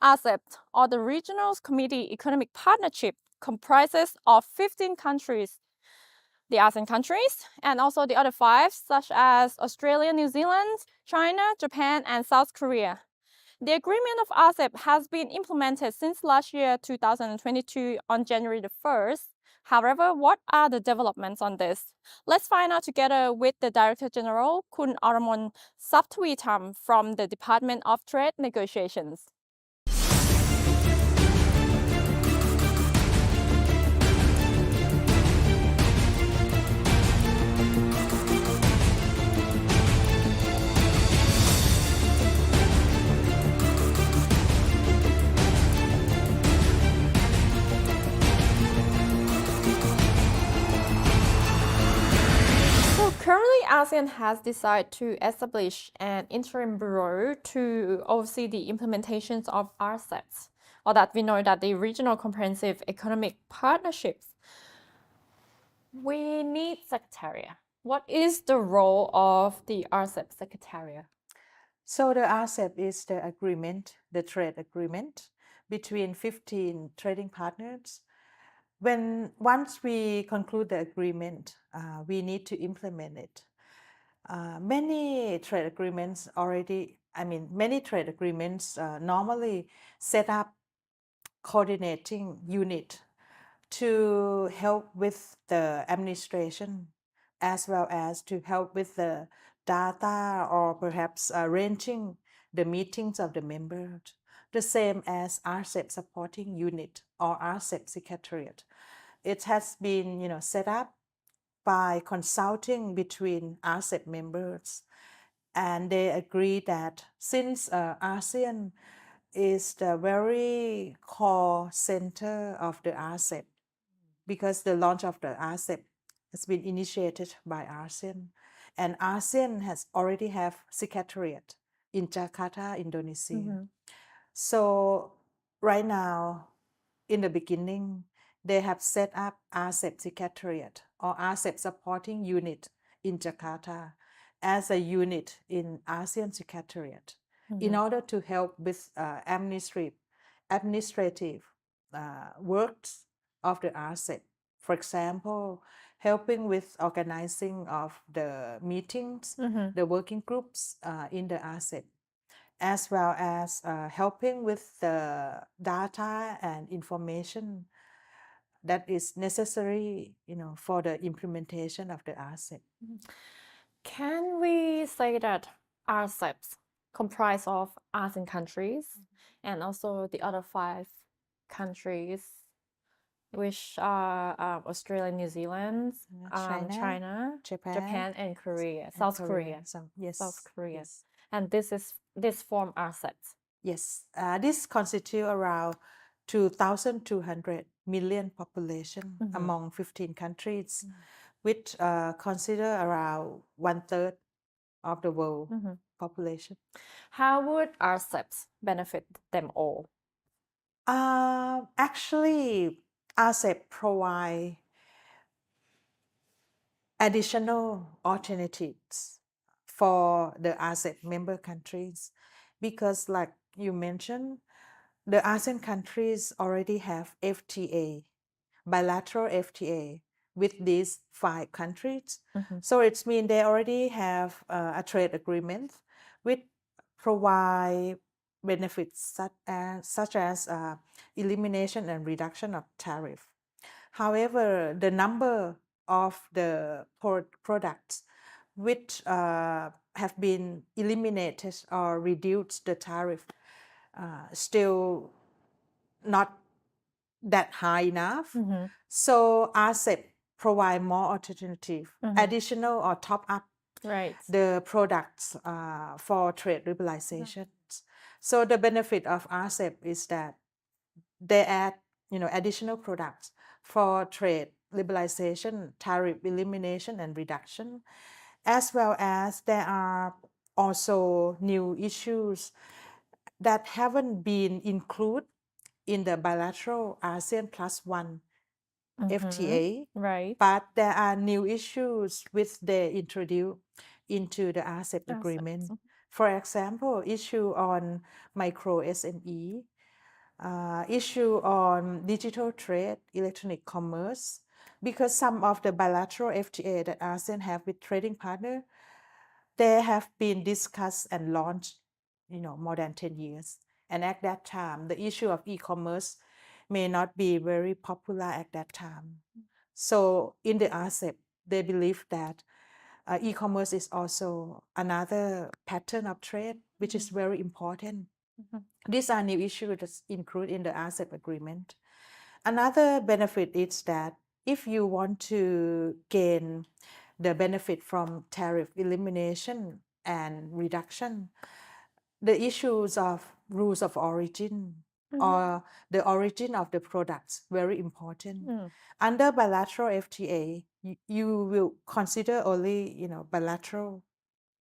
RCEP, or the Regional Committee Economic Partnership, comprises of 15 countries, the ASEAN countries, and also the other 5, such as Australia, New Zealand, China, Japan, and South Korea. The agreement of RCEP has been implemented since last year, 2022, on January the 1st. However, what are the developments on this? Let's find out together with the Director General, Kun Auramon Supthaweethum from the Department of Trade Negotiations. Currently, ASEAN has decided to establish an interim bureau to oversee the implementations of RCEPs, or that we know that the Regional Comprehensive Economic Partnerships. We need Secretariat. What is the role of the RCEP Secretariat? So the RCEP is the agreement, the trade agreement between 15 trading partners. Once we conclude the agreement, we need to implement it. Many trade agreements normally set up coordinating unit to help with the administration, as well as to help with the data, or perhaps arranging the meetings of the members, the same as RCEP supporting unit or RCEP secretariat. It has been set up by consulting between RCEP members, and they agree that since ASEAN is the very core center of the RCEP, because the launch of the RCEP has been initiated by ASEAN, and ASEAN has already have secretariat in Jakarta, Indonesia. So right now, in the beginning, they have set up RCEP Secretariat or RCEP Supporting Unit in Jakarta as a unit in ASEAN Secretariat in order to help with administrative works of the RCEP. For example, helping with organizing of the meetings, the working groups in the RCEP, as well as helping with the data and information that is necessary, for the implementation of the RCEP. Can we say that RCEPs comprise of ASEAN countries and also the other 5 countries, which are Australia, New Zealand, China, Japan, and Korea, South Korea. Yes. South Korea. Yes. And this form RCEPs. Yes. This constitutes around 2,200 million population among 15 countries, which consider around 1/3 of the world population. How would RCEPs benefit them all? Actually, RCEP provide additional alternatives for the RCEP member countries, because like you mentioned, the ASEAN countries already have FTA, bilateral FTA with these 5 countries. So it means they already have a trade agreement which provide benefits such as elimination and reduction of tariff. However, the number of the products which have been eliminated or reduced the tariff still not that high enough. So RCEP provide more alternative, additional or top up the products for trade liberalization. So the benefit of RCEP is that they add additional products for trade liberalization, tariff elimination and reduction, as well as there are also new issues that haven't been included in the bilateral ASEAN +1 FTA, Right. but there are new issues which they introduce into the RCEP RCEP. agreement. For example, issue on micro SME, issue on digital trade, electronic commerce, because some of the bilateral FTA that ASEAN have with trading partner, they have been discussed and launched, more than 10 years. And at that time, the issue of e-commerce may not be very popular at that time. So in the RCEP, they believe that e-commerce is also another pattern of trade, which is very important. These are new issues that's included in the RCEP agreement. Another benefit is that if you want to gain the benefit from tariff elimination and reduction, the issues of rules of origin or the origin of the products very important. Under bilateral FTA, you will consider only bilateral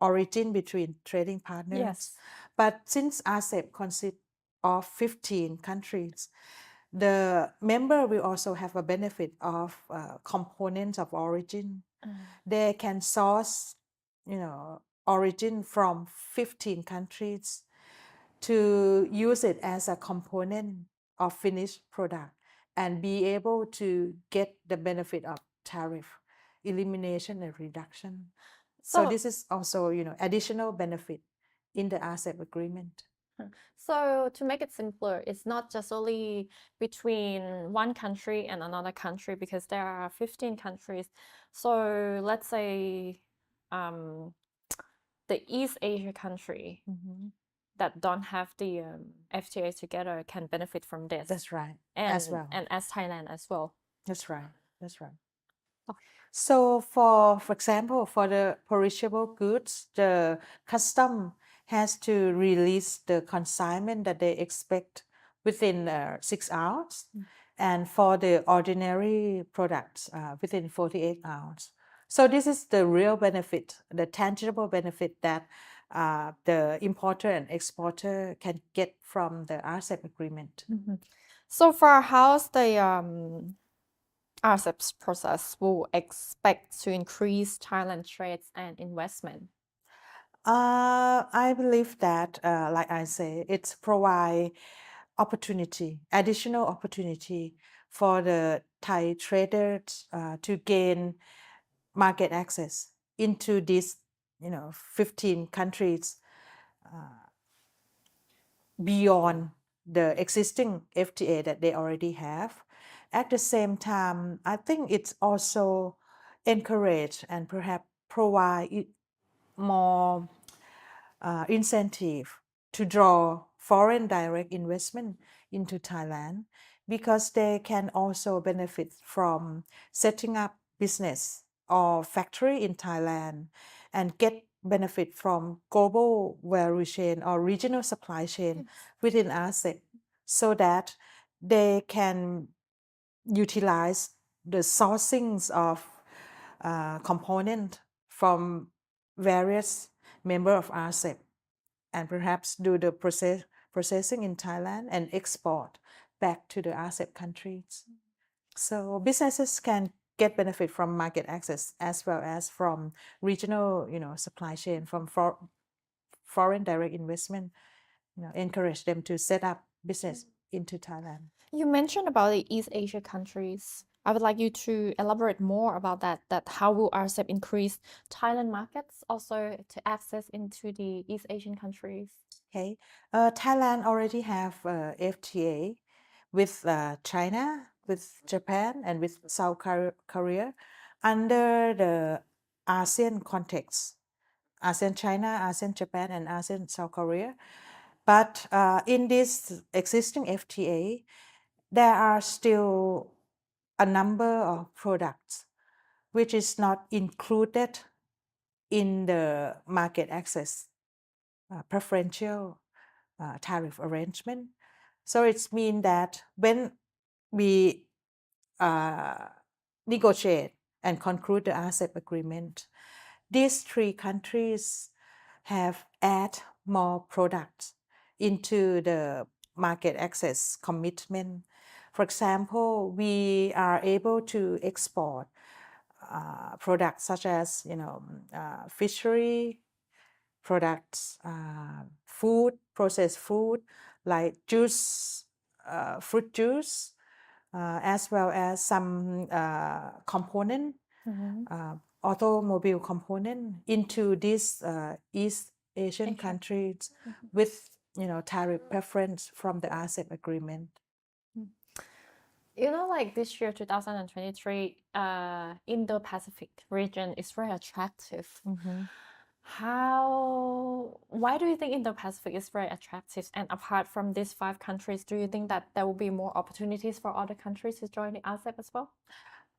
origin between trading partners. Yes. But since RCEP consists of 15 countries, the member will also have a benefit of components of origin. They can source, origin from 15 countries to use it as a component of finished product and be able to get the benefit of tariff elimination and reduction. So this is also, additional benefit in the RCEP agreement. So to make it simpler, it's not just only between one country and another country because there are 15 countries. So let's say the East Asia country that don't have the FTA together can benefit from this. That's right. And, as well. And as Thailand as well. That's right. That's right. So for example, for the perishable goods, the custom has to release the consignment that they expect within 6 hours. And for the ordinary products, within 48 hours. So this is the real benefit, the tangible benefit that the importer and exporter can get from the RCEP agreement. So for how's the RCEP process will expect to increase Thailand trades and investment? I believe that, like I say, it's provide opportunity, additional opportunity for the Thai traders to gain market access into these, 15 countries beyond the existing FTA that they already have. At the same time, I think it's also encourage and perhaps provide more incentive to draw foreign direct investment into Thailand because they can also benefit from setting up business or factory in Thailand and get benefit from global value chain or regional supply chain within RCEP so that they can utilize the sourcings of component from various member of RCEP and perhaps do the processing in Thailand and export back to the RCEP countries. So businesses can get benefit from market access as well as from regional, supply chain from foreign direct investment, encourage them to set up business into Thailand. You mentioned about the East Asia countries. I would like you to elaborate more about that how will RCEP increase Thailand markets also to access into the East Asian countries? Okay, Thailand already have FTA with China, with Japan, and with South Korea under the ASEAN context. ASEAN China, ASEAN Japan, and ASEAN South Korea. But in this existing FTA, there are still a number of products which is not included in the market access preferential tariff arrangement. So it means that when we negotiate and conclude the RCEP agreement, these 3 countries have add more products into the market access commitment. For example, we are able to export products such as fishery products, food, processed food like juice, fruit juice, as well as some component, automobile component into these East Asian countries with tariff preference from the RCEP agreement. Like this year, 2023, Indo-Pacific region is very attractive. Why do you think Indo-Pacific is very attractive? And apart from these 5 countries, do you think that there will be more opportunities for other countries to join the RCEP as well?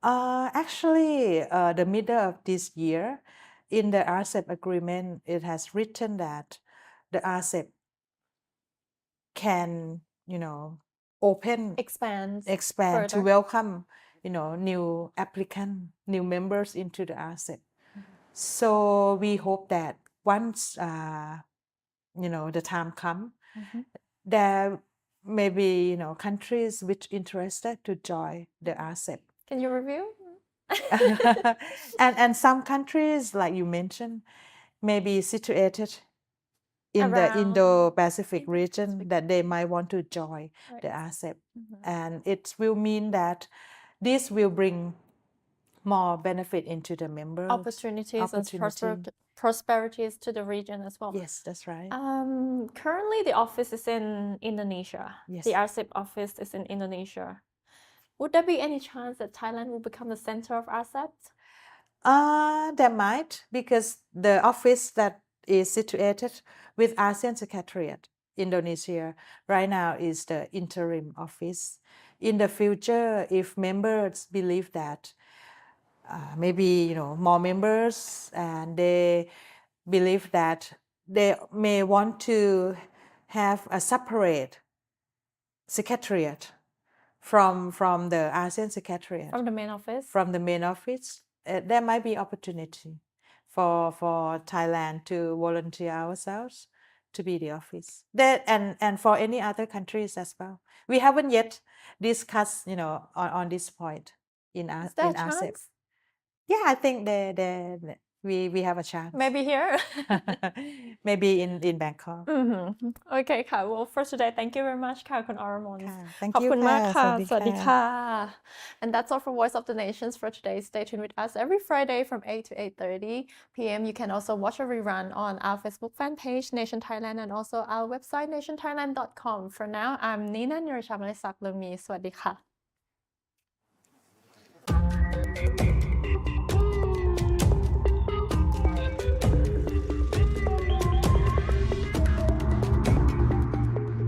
Actually, the middle of this year, in the RCEP agreement, it has written that the RCEP can, expand further. to welcome, new applicant, new members into the RCEP. So we hope that once, the time come, there may be, countries which interested to join the RCEP. Can you review? and some countries, like you mentioned, may be situated in the Indo-Pacific region that they might want to join the RCEP. And it will mean that this will bring more benefit into the members. Opportunities and prosperities to the region as well. Yes, that's right. Currently, the office is in Indonesia. Yes. The RCEP office is in Indonesia. Would there be any chance that Thailand will become the center of RCEP? There might, because the office that is situated with ASEAN Secretariat, Indonesia, right now is the interim office. In the future, if members believe that maybe more members and they believe that they may want to have a separate secretariat from the ASEAN Secretariat, from the main office, there might be opportunity for Thailand to volunteer ourselves to be the office. That and for any other countries as well. We haven't yet discussed, on this point in RCEP. Yeah, I think we have a chance. Maybe here. Maybe in Bangkok. Okay ค่ะ well for today thank you very much ค่ะคุณ Auramon Thank ขอบ you คุณมากค่ะ สวัสดีค่ะ and that's all for Voice of the Nations for today. Stay tuned with us every Friday from 8 to 8:30 p.m. You can also watch a rerun on our Facebook fan page Nation Thailand and also our website nationthailand.com. For now, I'm Nina Nirashamalisak Lumi. สวัสดีค่ะ